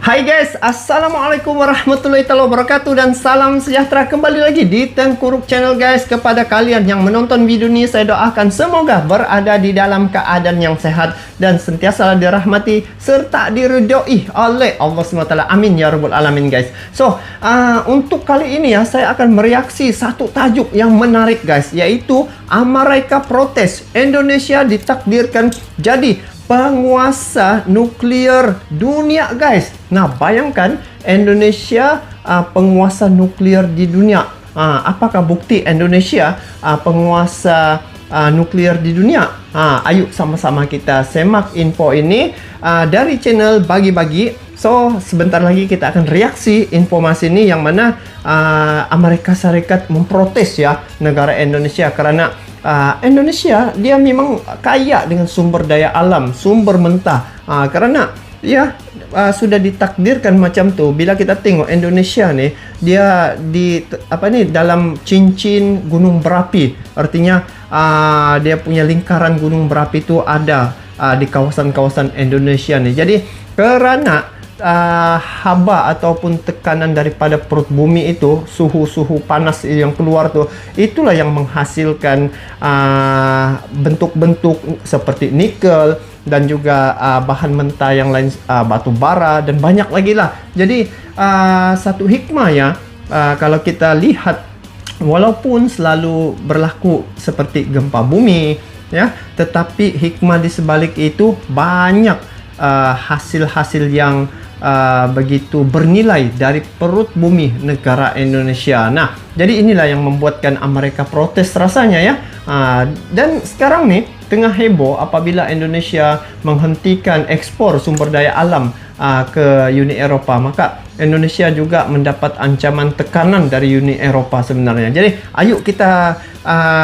Hai guys, Assalamualaikum warahmatullahi wabarakatuh dan salam sejahtera kembali lagi di Tengkuruk Channel guys. Kepada kalian yang menonton video ini, saya doakan semoga berada di dalam keadaan yang sehat dan sentiasa dirahmati serta diridhoi oleh Allah SWT. Amin ya rabbal alamin guys. So, untuk kali ini ya, saya akan mereaksi satu tajuk yang menarik guys, yaitu Amerika protes, Indonesia ditakdirkan jadi penguasa nuklir dunia guys. Nah, bayangkan Indonesia penguasa nuklir di dunia. Apakah bukti Indonesia penguasa nuklir di dunia? Ayo sama-sama kita semak info ini dari channel Bagi-Bagi. So, sebentar lagi kita akan reaksi informasi ini yang mana Amerika Serikat memprotes ya negara Indonesia karena Indonesia dia memang kaya dengan sumber daya alam, sumber mentah. Karena ya sudah ditakdirkan macam tuh. Bila kita tengok Indonesia nih, dia di dalam cincin gunung berapi. Artinya dia punya lingkaran gunung berapi itu ada di kawasan-kawasan Indonesia nih. Jadi karena haba ataupun tekanan daripada perut bumi itu, suhu panas yang keluar tuh, itulah yang menghasilkan bentuk-bentuk seperti nikel dan juga bahan mentah yang lain, batu bara dan banyak lagi lah. Jadi satu hikmah ya, kalau kita lihat, walaupun selalu berlaku seperti gempa bumi ya, tetapi hikmah di sebalik itu banyak hasil-hasil yang begitu bernilai dari perut bumi negara Indonesia. Nah, jadi inilah yang membuatkan Amerika protes rasanya ya. Dan sekarang nih tengah heboh apabila Indonesia menghentikan ekspor sumber daya alam ke Uni Eropa, maka Indonesia juga mendapat ancaman tekanan dari Uni Eropa sebenarnya. Jadi ayo kita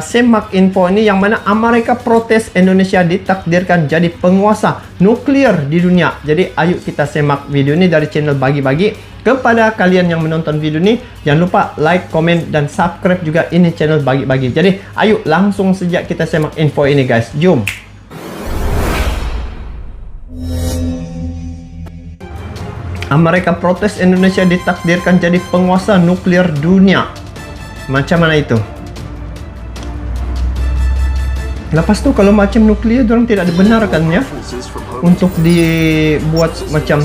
semak info ini yang mana Amerika protes, Indonesia ditakdirkan jadi penguasa nuklir di dunia. Jadi ayo kita semak video ini dari channel Bagi-Bagi. Kepada kalian yang menonton video ini, jangan lupa like, komen, dan subscribe juga ini channel Bagi-Bagi. Jadi ayo langsung saja kita semak info ini guys. Jom. Amerika protes, Indonesia ditakdirkan jadi penguasa nuklir dunia. Macam mana itu? Lepas tu kalau macam nuklir, orang tidak dibenarkan ya untuk dibuat macam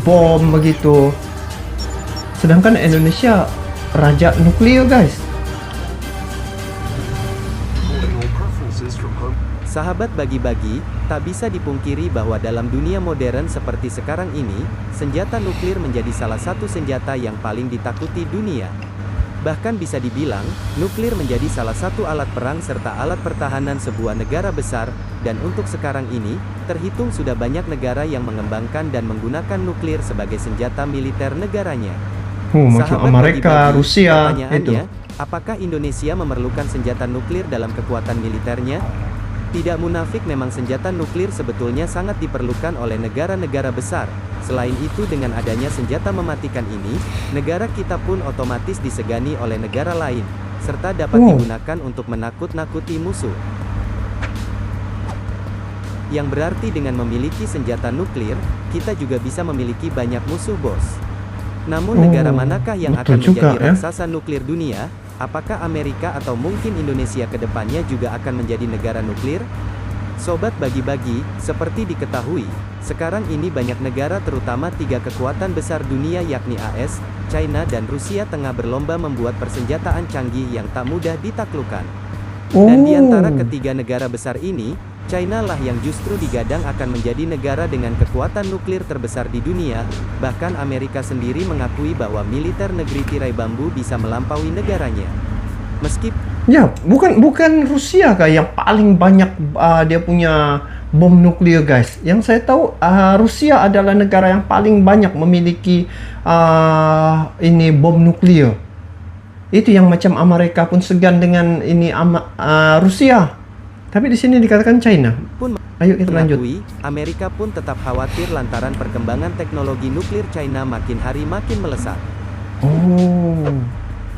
bom begitu. Sedangkan Indonesia raja nuklir guys. Sahabat Bagi-Bagi, tak bisa dipungkiri bahwa dalam dunia modern seperti sekarang ini, senjata nuklir menjadi salah satu senjata yang paling ditakuti dunia. Bahkan bisa dibilang, nuklir menjadi salah satu alat perang serta alat pertahanan sebuah negara besar, dan untuk sekarang ini, terhitung sudah banyak negara yang mengembangkan dan menggunakan nuklir sebagai senjata militer negaranya. Macam Amerika, Bagi-Bagi, Rusia pertanyaannya, itu. apakah Indonesia memerlukan senjata nuklir dalam kekuatan militernya? Tidak munafik, memang senjata nuklir sebetulnya sangat diperlukan oleh negara-negara besar. Selain itu, dengan adanya senjata mematikan ini, negara kita pun otomatis disegani oleh negara lain, serta dapat digunakan untuk menakut-nakuti musuh. Yang berarti dengan memiliki senjata nuklir, kita juga bisa memiliki banyak musuh bos. Namun negara manakah yang akan menjadi raksasa nuklir dunia? Apakah Amerika atau mungkin Indonesia ke depannya juga akan menjadi negara nuklir? Sobat Bagi-Bagi, seperti diketahui, sekarang ini banyak negara terutama 3 kekuatan besar dunia yakni AS, China dan Rusia tengah berlomba membuat persenjataan canggih yang tak mudah ditaklukkan. Dan di antara ketiga negara besar ini, China lah yang justru digadang akan menjadi negara dengan kekuatan nuklir terbesar di dunia. Bahkan Amerika sendiri mengakui bahwa militer negeri tirai bambu bisa melampaui negaranya. Ya, bukan Rusia kah yang paling banyak dia punya bom nuklir guys. Yang saya tahu Rusia adalah negara yang paling banyak memiliki ini bom nuklir. Itu yang macam Amerika pun segan dengan ini Rusia. Tapi di sini dikatakan China. Ayo kita lanjut. Amerika pun tetap khawatir lantaran perkembangan teknologi nuklir China makin hari makin melesat.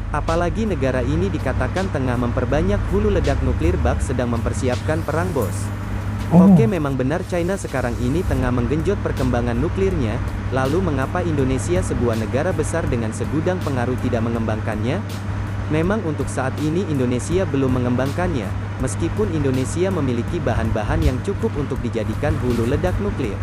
Apalagi negara ini dikatakan tengah memperbanyak hulu ledak nuklir bak sedang mempersiapkan perang bos. Oke, memang benar China sekarang ini tengah menggenjot perkembangan nuklirnya, lalu mengapa Indonesia sebuah negara besar dengan segudang pengaruh tidak mengembangkannya? Memang untuk saat ini Indonesia belum mengembangkannya, meskipun Indonesia memiliki bahan-bahan yang cukup untuk dijadikan hulu ledak nuklir.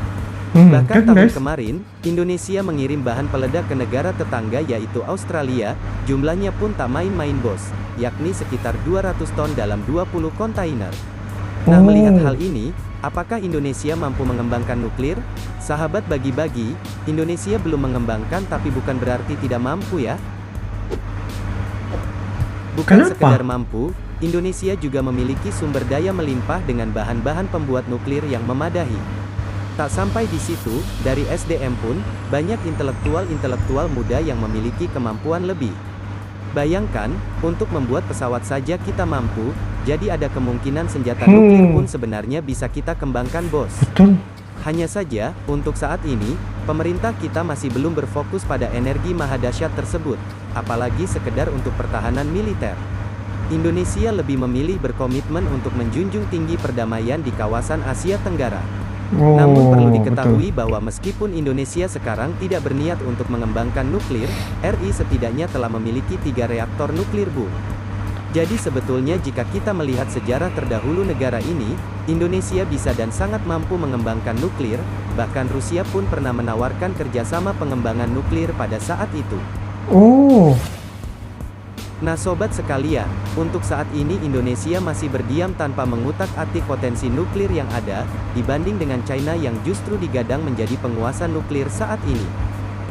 Bahkan tahun kemarin, Indonesia mengirim bahan peledak ke negara tetangga yaitu Australia, jumlahnya pun tak main-main bos, yakni sekitar 200 ton dalam 20 kontainer. Nah, melihat hal ini, apakah Indonesia mampu mengembangkan nuklir? Sahabat bagi-bagi, Indonesia belum mengembangkan tapi bukan berarti tidak mampu ya. Bukan sekedar mampu, Indonesia juga memiliki sumber daya melimpah dengan bahan-bahan pembuat nuklir yang memadai. Tak sampai di situ, dari SDM pun, banyak intelektual muda yang memiliki kemampuan lebih. Bayangkan, untuk membuat pesawat saja kita mampu, jadi ada kemungkinan senjata nuklir pun sebenarnya bisa kita kembangkan bos. Betul. Hanya saja, untuk saat ini, pemerintah kita masih belum berfokus pada energi mahadahsyat tersebut, apalagi sekedar untuk pertahanan militer. Indonesia lebih memilih berkomitmen untuk menjunjung tinggi perdamaian di kawasan Asia Tenggara. Namun perlu diketahui bahwa meskipun Indonesia sekarang tidak berniat untuk mengembangkan nuklir, RI setidaknya telah memiliki 3 reaktor nuklir Bu. Jadi sebetulnya jika kita melihat sejarah terdahulu negara ini, Indonesia bisa dan sangat mampu mengembangkan nuklir, bahkan Rusia pun pernah menawarkan kerjasama pengembangan nuklir pada saat itu. Nah sobat sekalian, untuk saat ini Indonesia masih berdiam tanpa mengutak-atik potensi nuklir yang ada, dibanding dengan China yang justru digadang menjadi penguasa nuklir saat ini.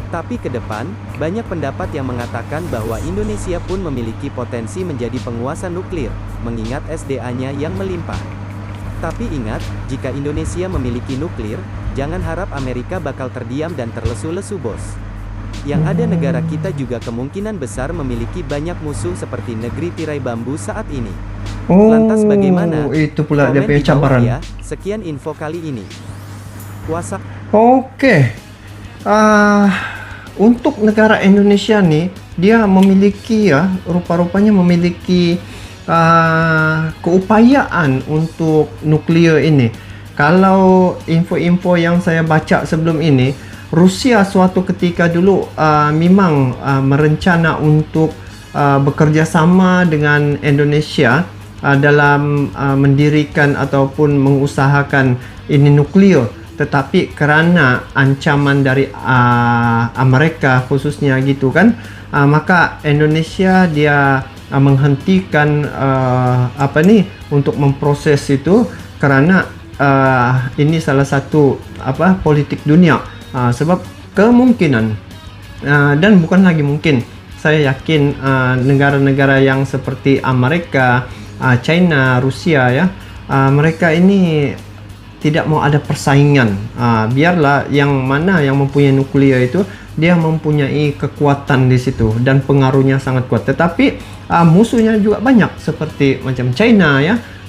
Tapi ke depan, banyak pendapat yang mengatakan bahwa Indonesia pun memiliki potensi menjadi penguasa nuklir, mengingat SDA-nya yang melimpah. Tapi ingat, jika Indonesia memiliki nuklir, jangan harap Amerika bakal terdiam dan terlesu-lesu bos. Yang ada negara kita juga kemungkinan besar memiliki banyak musuh seperti negeri tirai bambu saat ini. Lantas bagaimana? Itu pula dia Komen punya di bawah cabaran. ya. Sekian info kali ini. Untuk negara Indonesia nih, dia memiliki rupa-rupanya memiliki keupayaan untuk nuklir ini. Kalau info-info yang saya baca sebelum ini, Rusia suatu ketika dulu memang merencana untuk bekerja sama dengan Indonesia dalam mendirikan ataupun mengusahakan ini nuklir, tetapi karena ancaman dari Amerika khususnya gitu kan, maka Indonesia dia menghentikan untuk memproses itu karena ini salah satu politik dunia. Sebab kemungkinan dan bukan lagi mungkin, saya yakin negara-negara yang seperti Amerika, China, Rusia mereka ini tidak mau ada persaingan. Biarlah yang mana yang mempunyai nuklir itu, dia mempunyai kekuatan di situ dan pengaruhnya sangat kuat. Tetapi musuhnya juga banyak seperti macam China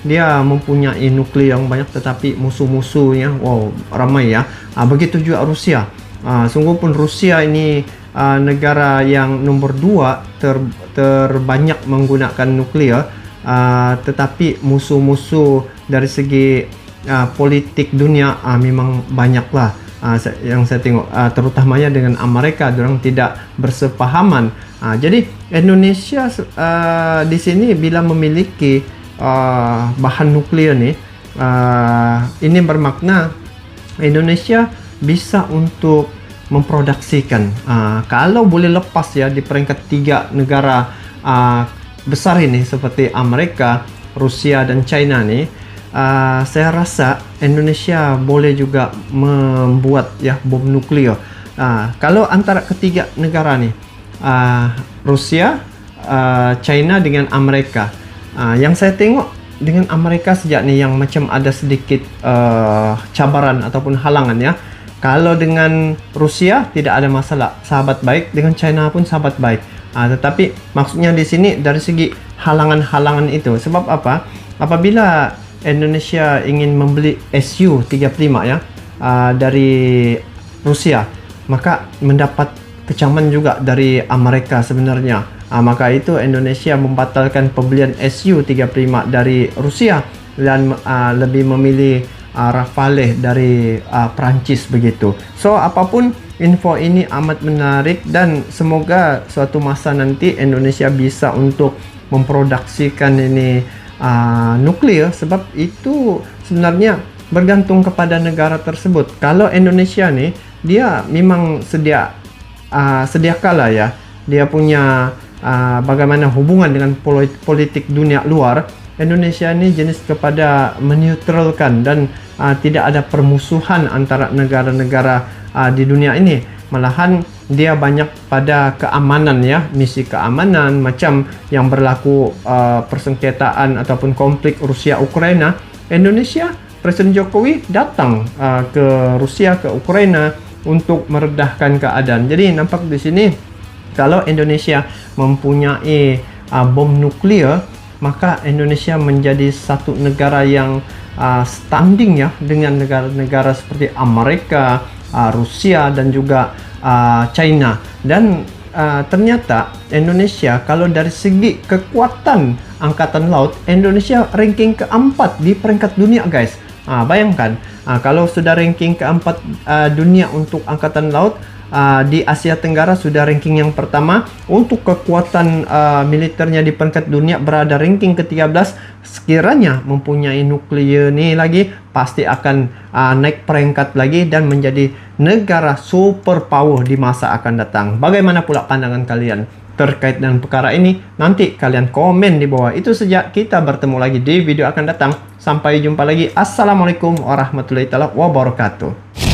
dia mempunyai nuklir yang banyak, tetapi musuh-musuhnya ramai begitu juga Rusia. Sungguh pun Rusia ini negara yang nomor 2 terbanyak menggunakan nuklir, tetapi musuh-musuh dari segi politik dunia memang banyaklah. Yang saya tengok terutamanya dengan Amerika, orang tidak bersepahaman. Jadi Indonesia di sini bila memiliki bahan nuklir nih, ini bermakna Indonesia bisa untuk memproduksikan. Kalau boleh lepas di peringkat 3 negara besar ini seperti Amerika, Rusia dan China nih, saya rasa Indonesia boleh juga membuat bom nuklir. Kalau antara ketiga negara nih, Rusia, China dengan Amerika, yang saya tengok dengan Amerika sejak ni yang macam ada sedikit cabaran ataupun halangan Kalau dengan Rusia tidak ada masalah, sahabat baik, dengan China pun sahabat baik. Tetapi maksudnya di sini dari segi halangan-halangan itu, sebab apa? Apabila Indonesia ingin membeli Su-35 dari Rusia, maka mendapat kecaman juga dari Amerika sebenarnya. Maka itu Indonesia membatalkan pembelian Su-35 dari Rusia dan lebih memilih Rafale dari Prancis begitu. So apapun, info ini amat menarik dan semoga suatu masa nanti Indonesia bisa untuk memproduksikan ini nuklir, sebab itu sebenarnya bergantung kepada negara tersebut. Kalau Indonesia nih, dia memang sedia kala ya, dia punya bagaimana hubungan dengan politik dunia luar. Indonesia ini jenis kepada menetralkan dan tidak ada permusuhan antara negara-negara di dunia ini. Malahan dia banyak pada keamanan ya, misi keamanan macam yang berlaku persengketaan ataupun konflik Rusia Ukraina. Indonesia, Presiden Jokowi datang ke Rusia, ke Ukraina untuk meredahkan keadaan. Jadi nampak di sini kalau Indonesia mempunyai bom nuklir, maka Indonesia menjadi satu negara yang standing ya dengan negara-negara seperti Amerika, Rusia dan juga China. Dan ternyata Indonesia kalau dari segi kekuatan angkatan laut, Indonesia ranking keempat di peringkat dunia guys. Bayangkan kalau sudah ranking keempat dunia untuk angkatan laut, di Asia Tenggara sudah ranking yang pertama. Untuk kekuatan militernya di peringkat dunia berada ranking ke-13. Sekiranya mempunyai nuklir ini lagi, pasti akan naik peringkat lagi dan menjadi negara superpower di masa akan datang. Bagaimana pula pandangan kalian terkait dengan perkara ini? Nanti kalian komen di bawah. Itu saja, kita bertemu lagi di video akan datang. Sampai jumpa lagi. Assalamualaikum warahmatullahi wabarakatuh.